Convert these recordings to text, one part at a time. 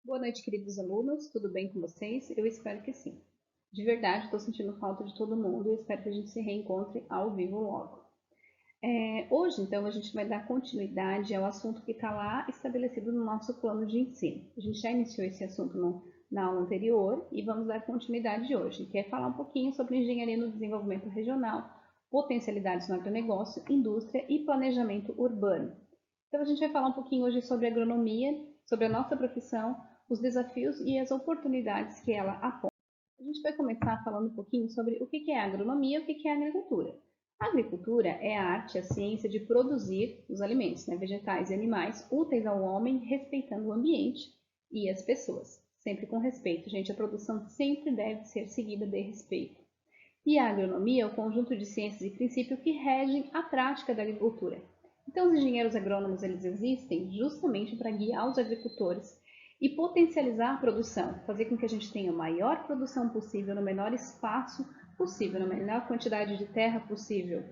Boa noite, queridos alunos. Tudo bem com vocês? Eu espero que sim. De verdade, estou sentindo falta de todo mundo e espero que a gente se reencontre ao vivo logo. Hoje, então, a gente vai dar continuidade ao assunto que está lá estabelecido no nosso plano de ensino. A gente já iniciou esse assunto na aula anterior e vamos dar continuidade hoje, que é falar um pouquinho sobre engenharia no desenvolvimento regional, potencialidades no agronegócio, indústria e planejamento urbano. Então, a gente vai falar um pouquinho hoje sobre agronomia, sobre a nossa profissão, os desafios e as oportunidades que ela aponta. A gente vai começar falando um pouquinho sobre o que é agronomia e o que é agricultura. A agricultura é a arte, a ciência de produzir os alimentos, vegetais e animais, úteis ao homem, respeitando o ambiente e as pessoas. Sempre com respeito, gente, a produção sempre deve ser seguida de respeito. E a agronomia é o conjunto de ciências e princípios que regem a prática da agricultura. Então, os engenheiros agrônomos eles existem justamente para guiar os agricultores e potencializar a produção, fazer com que a gente tenha a maior produção possível no menor espaço possível, na menor quantidade de terra possível,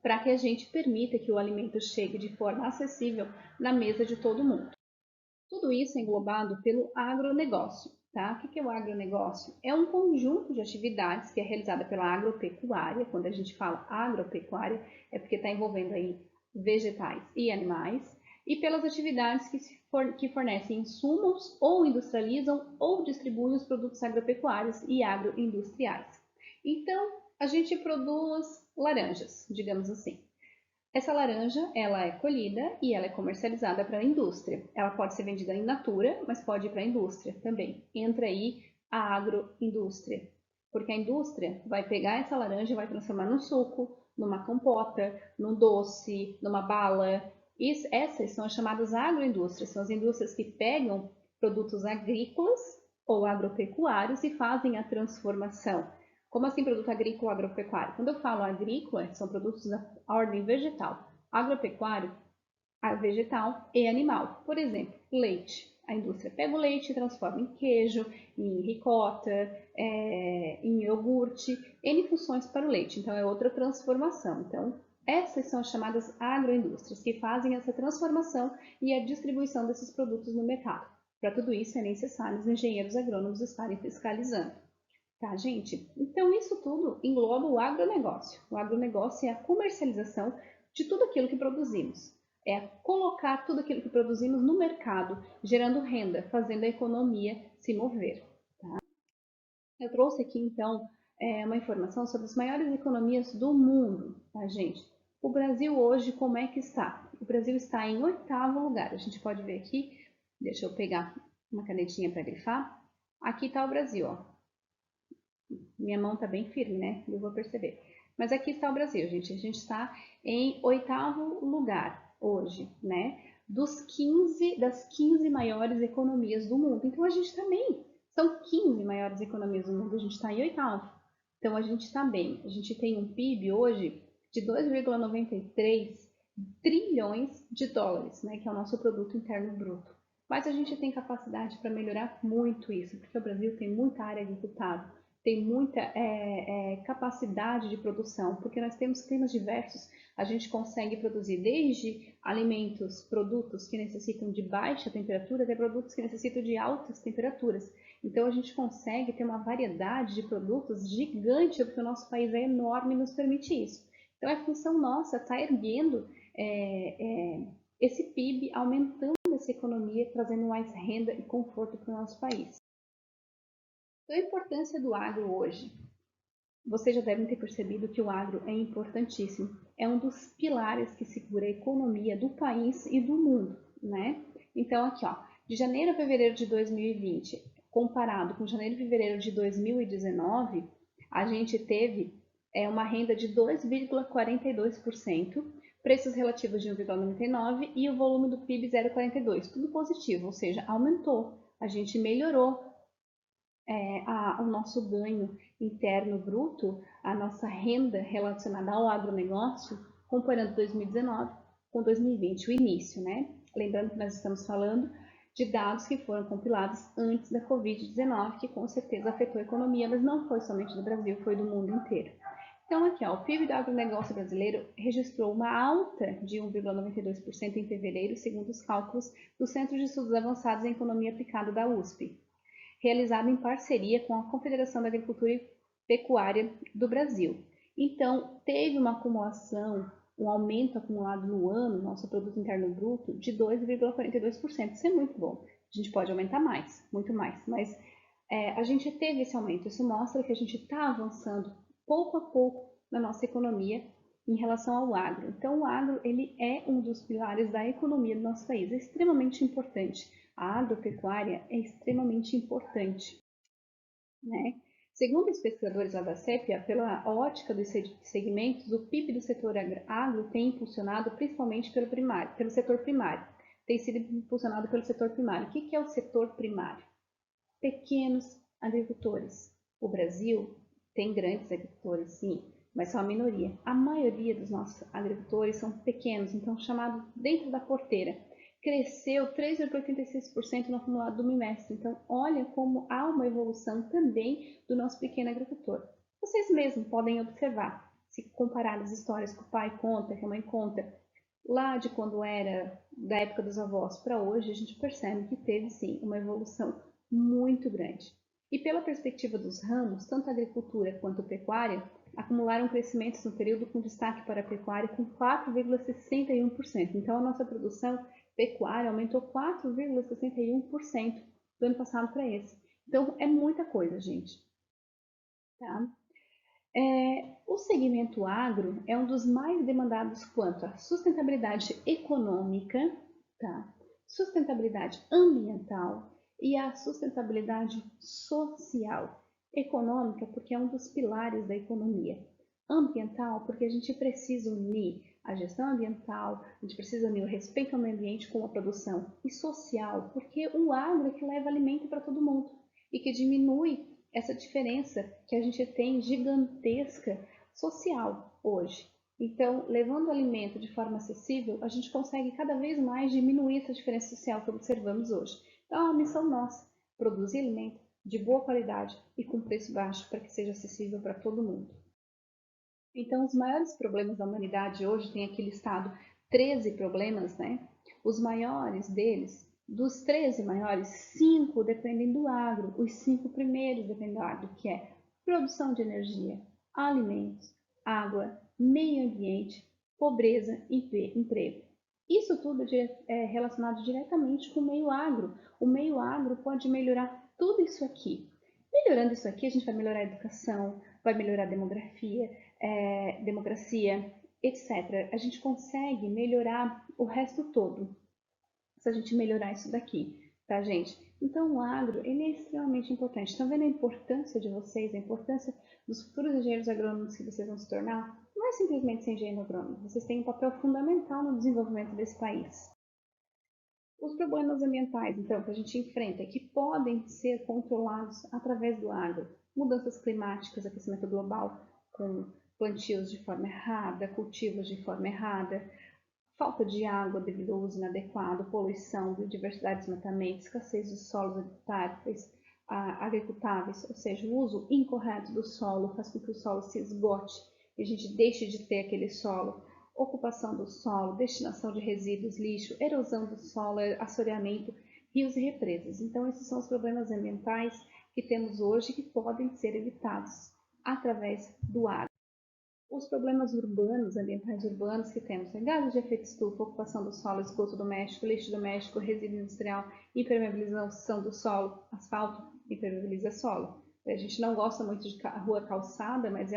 para que a gente permita que o alimento chegue de forma acessível na mesa de todo mundo. Tudo isso é englobado pelo agronegócio. Tá? O que é o agronegócio? É um conjunto de atividades que é realizada pela agropecuária. Quando a gente fala agropecuária, é porque está envolvendo aí vegetais e animais, e pelas atividades que fornecem insumos ou industrializam ou distribuem os produtos agropecuários e agroindustriais. Então, a gente produz laranjas, digamos assim. Essa laranja, ela é colhida e ela é comercializada para a indústria. Ela pode ser vendida in natura, mas pode ir para a indústria também. Entra aí a agroindústria, porque a indústria vai pegar essa laranja e vai transformar num suco, numa compota, num doce, numa bala. Essas são as chamadas agroindústrias, são as indústrias que pegam produtos agrícolas ou agropecuários e fazem a transformação. Como assim produto agrícola ou agropecuário? Quando eu falo agrícola, são produtos da ordem vegetal. Agropecuário, vegetal e animal. Por exemplo, leite. A indústria pega o leite e transforma em queijo, em ricota, em iogurte, N funções para o leite. Então, é outra transformação. Então, essas são as chamadas agroindústrias, que fazem essa transformação e a distribuição desses produtos no mercado. Para tudo isso, é necessário os engenheiros agrônomos estarem fiscalizando. Tá, gente? Então, isso tudo engloba o agronegócio. O agronegócio é a comercialização de tudo aquilo que produzimos. É colocar tudo aquilo que produzimos no mercado, gerando renda, fazendo a economia se mover. Tá? Eu trouxe aqui, então, uma informação sobre as maiores economias do mundo, tá, gente? O Brasil hoje, como é que está? O Brasil está em 8º lugar. A gente pode ver aqui, deixa eu pegar uma canetinha para grifar. Aqui está o Brasil, ó. Minha mão está bem firme, né? Eu vou perceber. Mas aqui está o Brasil, gente. A gente está em 8º lugar hoje, né? Das 15 maiores economias do mundo. Então, a gente também são 15 maiores economias do mundo. A gente está em 8º. Então, a gente está bem. A gente tem um PIB hoje de 2,93 trilhões de dólares, né? Que é o nosso produto interno bruto. Mas a gente tem capacidade para melhorar muito isso, porque o Brasil tem muita área agricultável, tem muita capacidade de produção, porque nós temos climas diversos, a gente consegue produzir desde alimentos, produtos que necessitam de baixa temperatura, até produtos que necessitam de altas temperaturas. Então, a gente consegue ter uma variedade de produtos gigante, porque o nosso país é enorme e nos permite isso. Então, é função nossa estar erguendo esse PIB, aumentando essa economia, trazendo mais renda e conforto para o nosso país. Então, a importância do agro hoje. Vocês já devem ter percebido que o agro é importantíssimo. É um dos pilares que segura a economia do país e do mundo, né? Então, aqui, ó, de janeiro a fevereiro de 2020, comparado com janeiro e fevereiro de 2019, a gente teve uma renda de 2,42%, preços relativos de 1,99% e o volume do PIB 0,42%. Tudo positivo, ou seja, aumentou. A gente melhorou o nosso ganho interno bruto, a nossa renda relacionada ao agronegócio, comparando 2019 com 2020, o início, né? Lembrando que nós estamos falando de dados que foram compilados antes da Covid-19, que com certeza afetou a economia, mas não foi somente do Brasil, foi do mundo inteiro. Então, aqui, ó, o PIB do agronegócio brasileiro registrou uma alta de 1,92% em fevereiro, segundo os cálculos do Centro de Estudos Avançados em Economia Aplicada da USP, realizado em parceria com a Confederação da Agricultura e Pecuária do Brasil. Então, teve uma acumulação, um aumento acumulado no ano, nosso produto interno bruto, de 2,42%. Isso é muito bom. A gente pode aumentar mais, muito mais, mas a gente teve esse aumento. Isso mostra que a gente está avançando pouco a pouco na nossa economia em relação ao agro. Então, o agro ele é um dos pilares da economia do nosso país, é extremamente importante. A agropecuária é extremamente importante, né? Segundo os pesquisadores lá da CEPIA, pela ótica dos segmentos, o PIB do setor agro tem impulsionado principalmente pelo setor primário. Tem sido impulsionado pelo setor primário. O que é o setor primário? Pequenos agricultores. O Brasil tem grandes agricultores, sim, mas são a minoria. A maioria dos nossos agricultores são pequenos, então chamados dentro da porteira. Cresceu 3,86% no acumulado do bimestre. Então, olha como há uma evolução também do nosso pequeno agricultor. Vocês mesmos podem observar, se comparar as histórias que o pai conta, que a mãe conta, lá de quando era da época dos avós para hoje, a gente percebe que teve sim uma evolução muito grande. E pela perspectiva dos ramos, tanto a agricultura quanto a pecuária acumularam crescimentos no período com destaque para a pecuária com 4,61%. Então, a nossa produção pecuária aumentou 4,61% do ano passado para esse. Então, é muita coisa, gente. Tá? O segmento agro é um dos mais demandados quanto à sustentabilidade econômica, tá? Sustentabilidade ambiental e a sustentabilidade social. Econômica, porque é um dos pilares da economia. Ambiental, porque a gente precisa unir a gestão ambiental, a gente precisa unir o respeito ao meio ambiente com a produção. E social, porque o agro é que leva alimento para todo mundo e que diminui essa diferença que a gente tem gigantesca social hoje. Então, levando o alimento de forma acessível, a gente consegue cada vez mais diminuir essa diferença social que observamos hoje. Então, é uma missão nossa, produzir alimento de boa qualidade e com preço baixo para que seja acessível para todo mundo. Então, os maiores problemas da humanidade hoje, tem aqui listado 13 problemas, né? Os maiores deles, dos 13 maiores, 5 dependem do agro. Os 5 primeiros dependem do agro, que é produção de energia, alimentos, água, meio ambiente, pobreza e emprego. Isso tudo é relacionado diretamente com o meio agro. O meio agro pode melhorar tudo isso aqui. Melhorando isso aqui, a gente vai melhorar a educação, vai melhorar a democracia, etc. A gente consegue melhorar o resto todo, se a gente melhorar isso daqui, tá, gente? Então, o agro, ele é extremamente importante. Estão vendo a importância de vocês, a importância dos futuros engenheiros agrônomos que vocês vão se tornar? Não é simplesmente ser engenheiro agrônomo, vocês têm um papel fundamental no desenvolvimento desse país. Os problemas ambientais, então, que a gente enfrenta, que podem ser controlados através do agro. Mudanças climáticas, aquecimento global, com plantios de forma errada, cultivos de forma errada, falta de água devido ao uso inadequado, poluição, biodiversidade, desmatamento, escassez de solos agricultáveis, ou seja, o uso incorreto do solo faz com que o solo se esgote e a gente deixe de ter aquele solo. Ocupação do solo, destinação de resíduos, lixo, erosão do solo, assoreamento, rios e represas. Então, esses são os problemas ambientais que temos hoje que podem ser evitados através do agro. Os problemas urbanos, ambientais urbanos que temos, gases de efeito estufa, ocupação do solo, esgoto doméstico, lixo doméstico, resíduo industrial, impermeabilização do solo, asfalto impermeabiliza solo. A gente não gosta muito de rua calçada, mas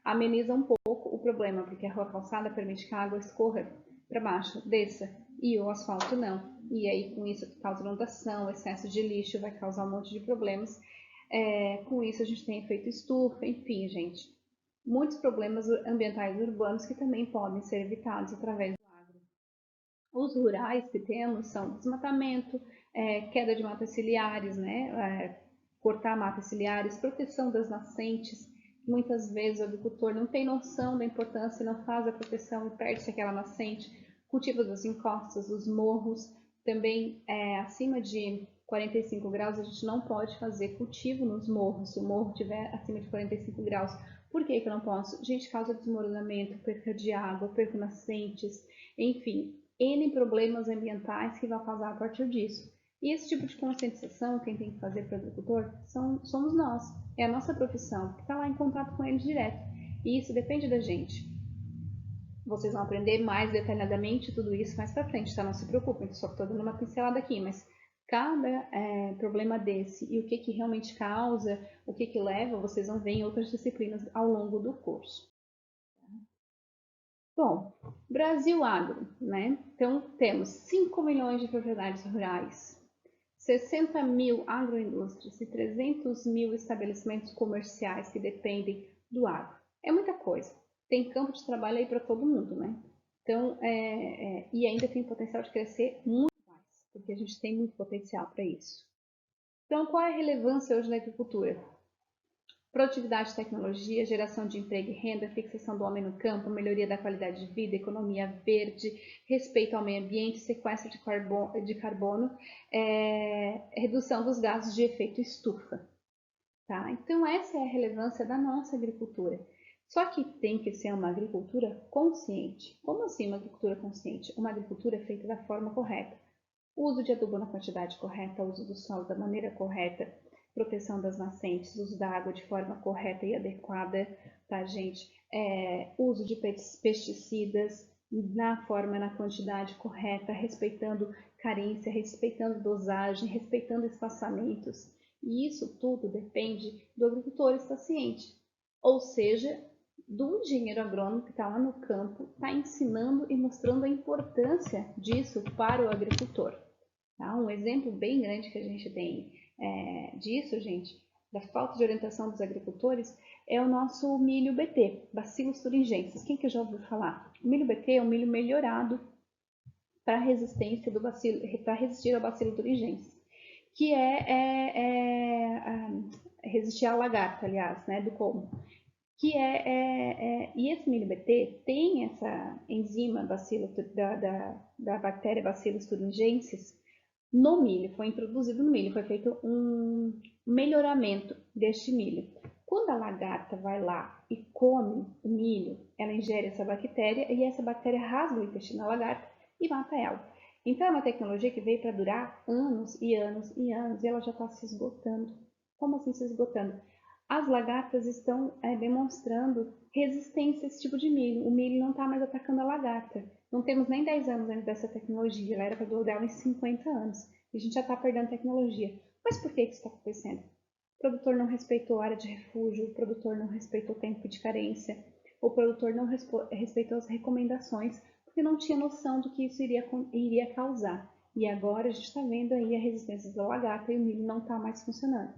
ameniza um pouco o problema, porque a rua calçada permite que a água escorra para baixo, desça, e o asfalto não. E aí, com isso, causa inundação, excesso de lixo, vai causar um monte de problemas. Com isso, a gente tem efeito estufa, enfim, gente. Muitos problemas ambientais urbanos que também podem ser evitados através do agro. Os rurais que temos são desmatamento, queda de matas ciliares, né? Cortar matas ciliares, proteção das nascentes. Muitas vezes o agricultor não tem noção da importância, não faz a proteção e perde-se aquela nascente. Cultivo das encostas, dos morros, também acima de 45 graus a gente não pode fazer cultivo nos morros. Se o morro estiver acima de 45 graus, Por que que eu não posso? Gente, causa desmoronamento, perca de água, perca nascentes, enfim, N problemas ambientais que vão causar a partir disso. E esse tipo de conscientização, quem tem que fazer para o agricultor, somos nós. É a nossa profissão, que está lá em contato com eles direto. E isso depende da gente. Vocês vão aprender mais detalhadamente tudo isso mais para frente, tá? Não se preocupem, só estou dando uma pincelada aqui, mas cada problema desse e o que, que realmente causa, o que, que leva, vocês vão ver em outras disciplinas ao longo do curso. Bom, Brasil Agro, né? Então, temos 5 milhões de propriedades rurais, 60 mil agroindústrias e 300 mil estabelecimentos comerciais que dependem do agro. É muita coisa. Tem campo de trabalho aí para todo mundo, né? Então, e ainda tem potencial de crescer muito mais, porque a gente tem muito potencial para isso. Então, qual é a relevância hoje da agricultura? Produtividade e tecnologia, geração de emprego e renda, fixação do homem no campo, melhoria da qualidade de vida, economia verde, respeito ao meio ambiente, sequestro de carbono, redução dos gases de efeito estufa. Tá? Então, essa é a relevância da nossa agricultura. Só que tem que ser uma agricultura consciente. Como assim uma agricultura consciente? Uma agricultura feita da forma correta. Uso de adubo na quantidade correta, uso do solo da maneira correta, proteção das nascentes, uso da água de forma correta e adequada, tá, gente? Uso de pesticidas na forma, na quantidade correta, respeitando carência, respeitando dosagem, respeitando espaçamentos. E isso tudo depende do agricultor estar ciente, ou seja, do engenheiro agrônomo que está lá no campo, está ensinando e mostrando a importância disso para o agricultor. Tá? Um exemplo bem grande que a gente tem disso, gente, da falta de orientação dos agricultores, é o nosso milho BT, Bacillus thuringiensis. Quem que já ouviu falar? O milho BT é um milho melhorado para resistência do bacilo, para resistir ao Bacillus thuringiensis, que resistir à lagarta, aliás, né, do colmo. E esse milho BT tem essa enzima da bactéria Bacillus thuringiensis no milho, foi introduzido no milho, foi feito um melhoramento deste milho. Quando a lagarta vai lá e come o milho, ela ingere essa bactéria e essa bactéria rasga o intestino da lagarta e mata ela. Então é uma tecnologia que veio para durar anos e anos e anos e ela já está se esgotando. Como assim se esgotando? As lagartas estão demonstrando resistência a esse tipo de milho. O milho não está mais atacando a lagarta. Não temos nem 10 anos ainda dessa tecnologia. Ela era para durar uns 50 anos. E a gente já está perdendo tecnologia. Mas por que isso está acontecendo? O produtor não respeitou a área de refúgio, o produtor não respeitou o tempo de carência, o produtor não respeitou as recomendações, porque não tinha noção do que isso iria causar. E agora a gente está vendo aí a resistência da lagarta e o milho não está mais funcionando.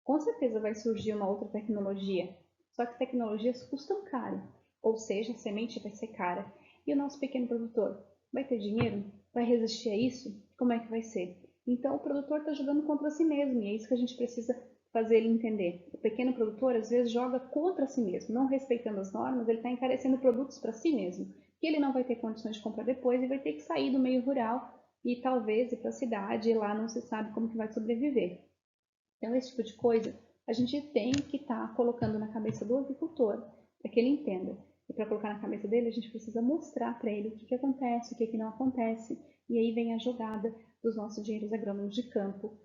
Com certeza vai surgir uma outra tecnologia, só que tecnologias custam caro, ou seja, a semente vai ser cara. E o nosso pequeno produtor vai ter dinheiro? Vai resistir a isso? Como é que vai ser? Então o produtor está jogando contra si mesmo e é isso que a gente precisa fazer ele entender. O pequeno produtor às vezes joga contra si mesmo, não respeitando as normas, ele está encarecendo produtos para si mesmo, que ele não vai ter condições de comprar depois e vai ter que sair do meio rural e talvez ir para a cidade e lá não se sabe como que vai sobreviver. Então, esse tipo de coisa a gente tem que estar colocando na cabeça do agricultor para que ele entenda. E para colocar na cabeça dele, a gente precisa mostrar para ele o que acontece, o que não acontece. E aí vem a jogada dos nossos engenheiros agrônomos de campo,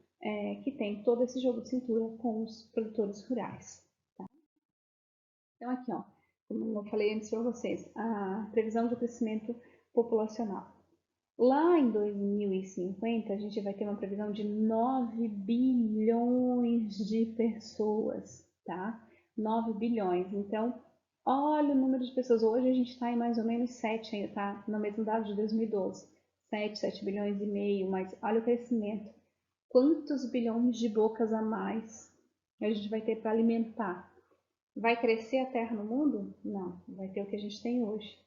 que tem todo esse jogo de cintura com os produtores rurais. Tá? Então, aqui, ó, como eu falei antes para vocês, a previsão do crescimento populacional. Lá em 2050, a gente vai ter uma previsão de 9 bilhões de pessoas, tá? 9 bilhões. Então, olha o número de pessoas. Hoje a gente está em mais ou menos 7 ainda, tá? No mesmo dado de 2012. 7 bilhões e meio, mas olha o crescimento. Quantos bilhões de bocas a mais a gente vai ter para alimentar? Vai crescer a Terra no mundo? Não, vai ter o que a gente tem hoje.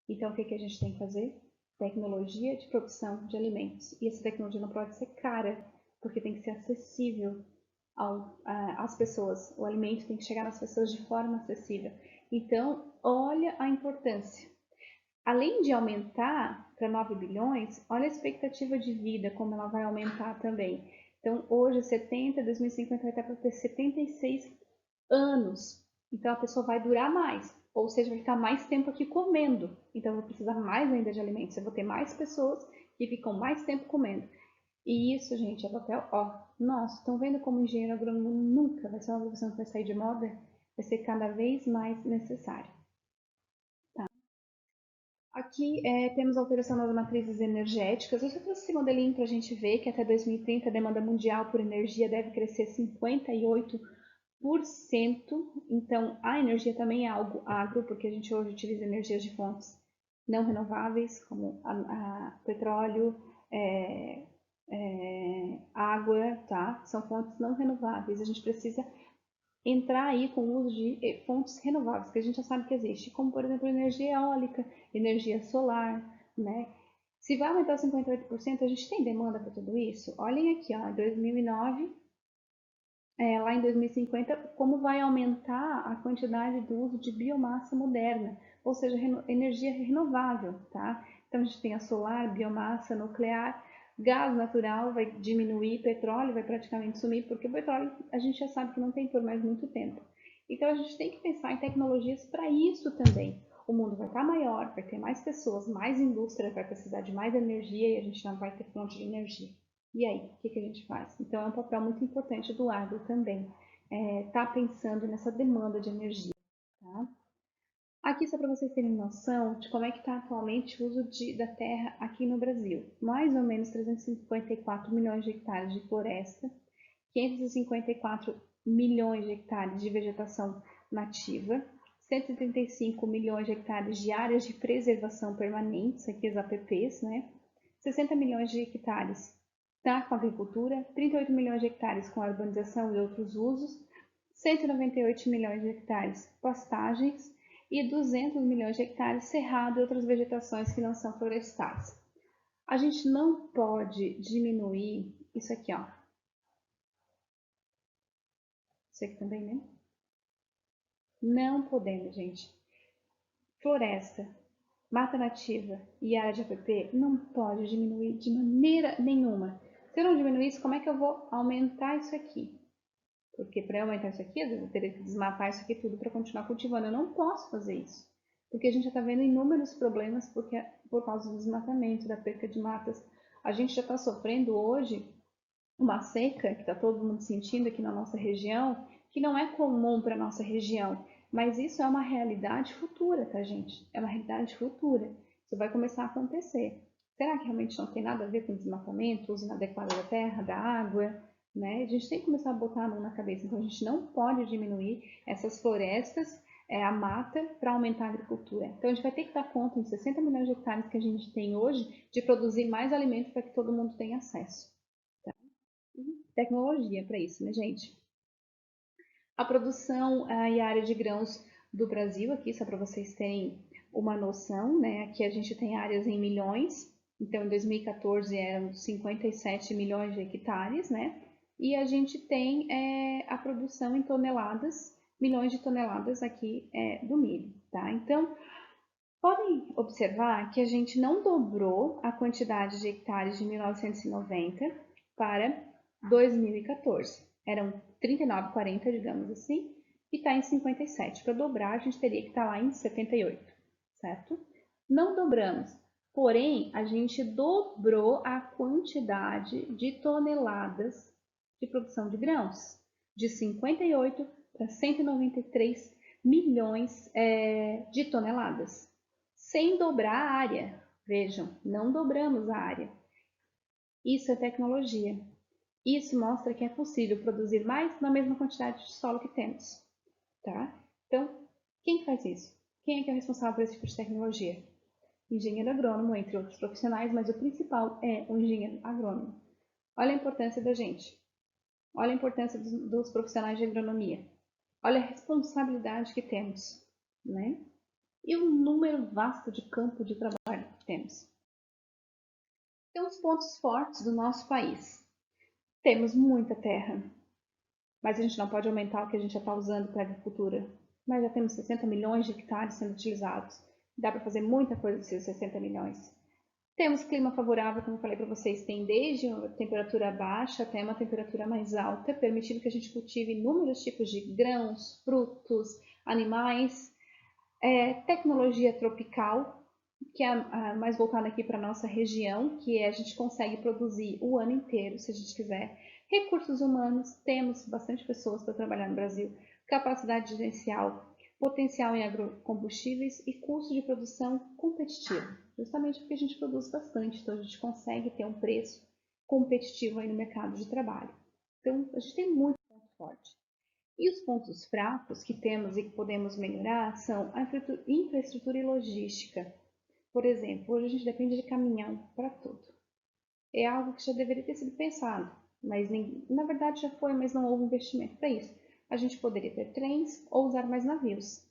Então, o que a gente tem que fazer? Tecnologia de produção de alimentos. E essa tecnologia não pode ser cara, porque tem que ser acessível às pessoas. O alimento tem que chegar nas pessoas de forma acessível. Então, olha a importância. Além de aumentar para 9 bilhões, olha a expectativa de vida, como ela vai aumentar também. Então, hoje, 70, 2050 vai estar para ter 76 anos. Então, a pessoa vai durar mais, ou seja, vai ficar mais tempo aqui comendo. Então, eu vou precisar mais ainda de alimentos. Eu vou ter mais pessoas que ficam mais tempo comendo. E isso, gente, é papel, ó. Nossa, estão vendo como engenheiro agrônomo nunca vai ser uma profissão que vai sair de moda? Vai ser cada vez mais necessário. Tá? Aqui temos a alteração das matrizes energéticas. Eu só trouxe esse modelinho para a gente ver que até 2030 a demanda mundial por energia deve crescer 58%. Então, a energia também é algo agro, porque a gente hoje utiliza energias de fontes não renováveis, como petróleo, água, tá? São fontes não renováveis. A gente precisa entrar aí com o uso de fontes renováveis, que a gente já sabe que existe, como, por exemplo, energia eólica, energia solar, né? Se vai aumentar 58%, a gente tem demanda para tudo isso? Olhem aqui, ó, em 2009, lá em 2050, como vai aumentar a quantidade do uso de biomassa moderna, ou seja, energia renovável, tá? Então, a gente tem a solar, biomassa, nuclear, gás natural vai diminuir, petróleo vai praticamente sumir, porque o petróleo a gente já sabe que não tem por mais muito tempo. Então, a gente tem que pensar em tecnologias para isso também. O mundo vai estar maior, vai ter mais pessoas, mais indústria, vai precisar de mais energia e a gente não vai ter fonte de energia. E aí, o que a gente faz? Então, é um papel muito importante do agro também, tá pensando nessa demanda de energia. Tá? Aqui, só para vocês terem noção de como é que está atualmente o uso da terra aqui no Brasil. Mais ou menos 354 milhões de hectares de floresta, 554 milhões de hectares de vegetação nativa, 135 milhões de hectares de áreas de preservação permanentes, aqui as APPs, né? 60 milhões de hectares tá, com agricultura, 38 milhões de hectares com urbanização e outros usos, 198 milhões de hectares pastagens e 200 milhões de hectares cerrado e outras vegetações que não são florestais. A gente não pode diminuir isso aqui, ó. Isso aqui também, né? Não podemos, gente. Floresta, mata nativa e área de APP não pode diminuir de maneira nenhuma. Se eu não diminuir isso, como é que eu vou aumentar isso aqui? Porque para eu aumentar isso aqui, às vezes eu teria que desmatar isso aqui tudo para continuar cultivando. Eu não posso fazer isso. Porque a gente já está vendo inúmeros problemas por causa do desmatamento, da perca de matas. A gente já está sofrendo hoje uma seca que está todo mundo sentindo aqui na nossa região, que não é comum para a nossa região, mas isso é uma realidade futura, tá, gente? É uma realidade futura. Isso vai começar a acontecer. Será que realmente não tem nada a ver com desmatamento, uso inadequado da terra, da água? Né? A gente tem que começar a botar a mão na cabeça. Então, a gente não pode diminuir essas florestas, a mata, para aumentar a agricultura. Então, a gente vai ter que dar conta, em 60 milhões de hectares que a gente tem hoje, de produzir mais alimentos para que todo mundo tenha acesso. Tecnologia para isso, né, gente? A produção e a área de grãos do Brasil, aqui, só para vocês terem uma noção, né? Aqui a gente tem áreas em milhões, então em 2014 eram 57 milhões de hectares, né? E a gente tem a produção em toneladas, milhões de toneladas aqui do milho, tá? Então, podem observar que a gente não dobrou a quantidade de hectares de 1990 para 2014. Eram 39, 40, digamos assim, e está em 57. Para dobrar, a gente teria que estar lá em 78, certo? Não dobramos, porém, a gente dobrou a quantidade de toneladas de produção de grãos, de 58 para 193 milhões de toneladas, sem dobrar a área. Vejam, não dobramos a área. Isso é tecnologia. Isso mostra que é possível produzir mais na mesma quantidade de solo que temos. Tá? Então, quem faz isso? Quem é que é responsável por esse tipo de tecnologia? Engenheiro agrônomo, entre outros profissionais, mas o principal é o engenheiro agrônomo. Olha a importância da gente. Olha a importância dos profissionais de agronomia. Olha a responsabilidade que temos, né? E o número vasto de campo de trabalho que temos. Então, os pontos fortes do nosso país. Temos muita terra, mas a gente não pode aumentar o que a gente já está usando para a agricultura. Mas já temos 60 milhões de hectares sendo utilizados. Dá para fazer muita coisa desses 60 milhões. Temos clima favorável, como eu falei para vocês, tem desde uma temperatura baixa até uma temperatura mais alta, permitindo que a gente cultive inúmeros tipos de grãos, frutos, animais, tecnologia tropical, que é mais voltada aqui para a nossa região, que a gente consegue produzir o ano inteiro, se a gente quiser. Recursos humanos, temos bastante pessoas para trabalhar no Brasil, capacidade gerencial, potencial em agrocombustíveis e custo de produção competitivo, justamente porque a gente produz bastante, então a gente consegue ter um preço competitivo aí no mercado de trabalho. Então, a gente tem muito ponto forte. E os pontos fracos que temos e que podemos melhorar são a infraestrutura e logística. Por exemplo, hoje a gente depende de caminhão para tudo. É algo que já deveria ter sido pensado, mas na verdade já foi, mas não houve investimento para isso. A gente poderia ter trens ou usar mais navios,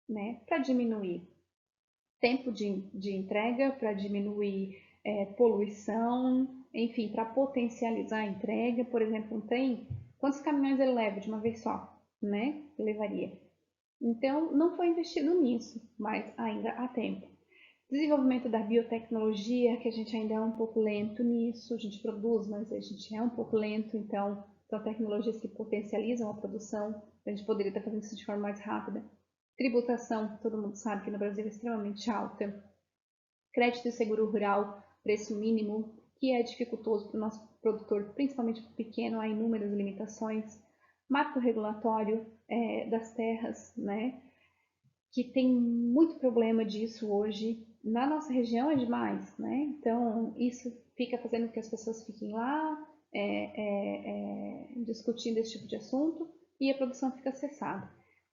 né, para diminuir tempo de entrega, para diminuir poluição, enfim, para potencializar a entrega. Por exemplo, um trem, quantos caminhões ele leva de uma vez só, né? Levaria. Então, não foi investido nisso, mas ainda há tempo. Desenvolvimento da biotecnologia, que a gente ainda é um pouco lento nisso, a gente produz, mas a gente é um pouco lento, então são tecnologias que potencializam a produção, a gente poderia estar fazendo isso de forma mais rápida. Tributação, todo mundo sabe que no Brasil é extremamente alta. Crédito e seguro rural, preço mínimo, que é dificultoso para o nosso produtor, principalmente para o pequeno, há inúmeras limitações. Marco regulatório das terras, né, que tem muito problema disso hoje. Na nossa região é demais, né? Então, isso fica fazendo com que as pessoas fiquem lá discutindo esse tipo de assunto e a produção fica cessada.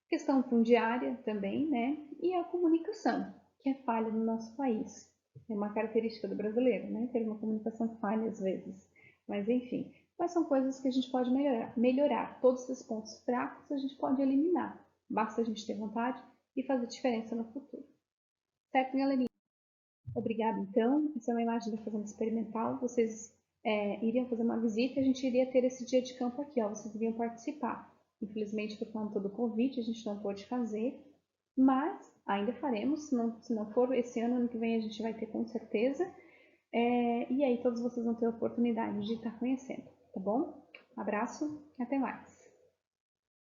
Questão fundiária também, né? E a comunicação, que é falha no nosso país. É uma característica do brasileiro, né? Ter uma comunicação falha às vezes. Mas enfim, mas são coisas que a gente pode melhorar. Todos esses pontos fracos a gente pode eliminar. Basta a gente ter vontade e fazer diferença no futuro. Certo, galerinha? Obrigada, então. Essa é uma imagem da fazenda experimental. Vocês iriam fazer uma visita e a gente iria ter esse dia de campo aqui, ó. Vocês iriam participar. Infelizmente, por conta do Covid, a gente não pôde fazer, mas ainda faremos. Se não for esse ano, ano que vem a gente vai ter com certeza. E aí todos vocês vão ter a oportunidade de estar conhecendo, tá bom? Abraço, até mais.